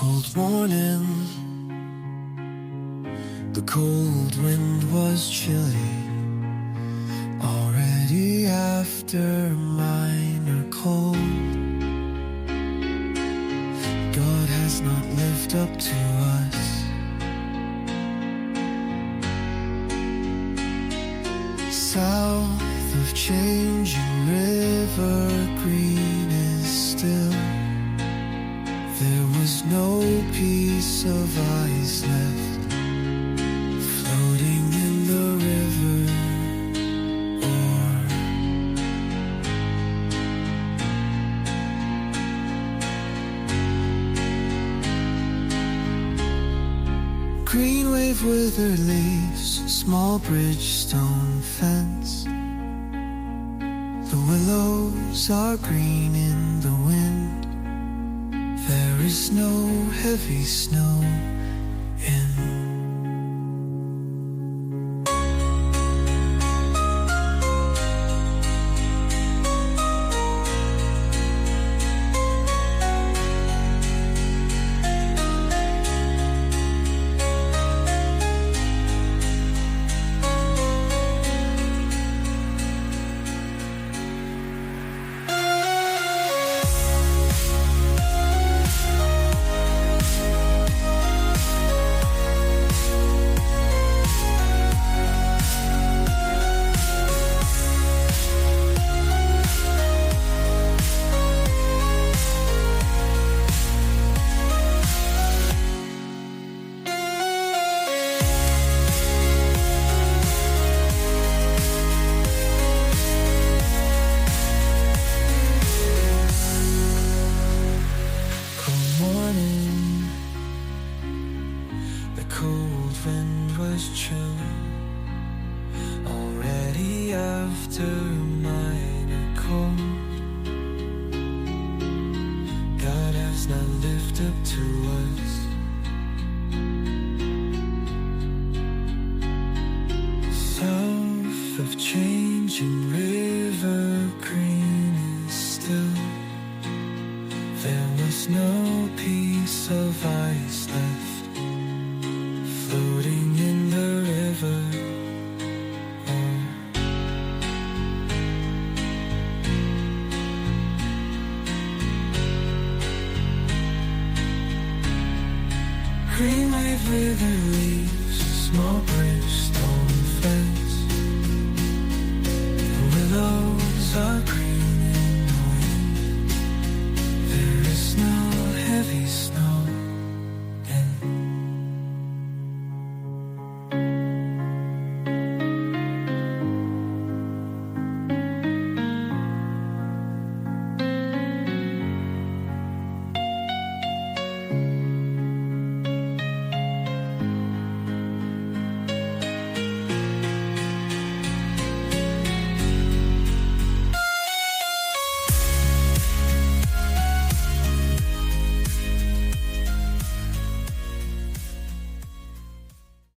cold morning, the cold wind was chilly, already after minor cold. God has not lived up to us. South of changing river, green is still. There was no piece of ice left, floating in the river. Or green wave, withered leaves, small bridge, stone fence. The willows are green in the wind. There is no heavy snow in. The cold wind was chill, already after minor cold. God has not lived up to us. South of changing river, green is still. There was no piece of ice left, floating in the river. Oh. Green wave, withered leaves, small bridge, stone fence. The willows are green in the wind. There is no heavy snow.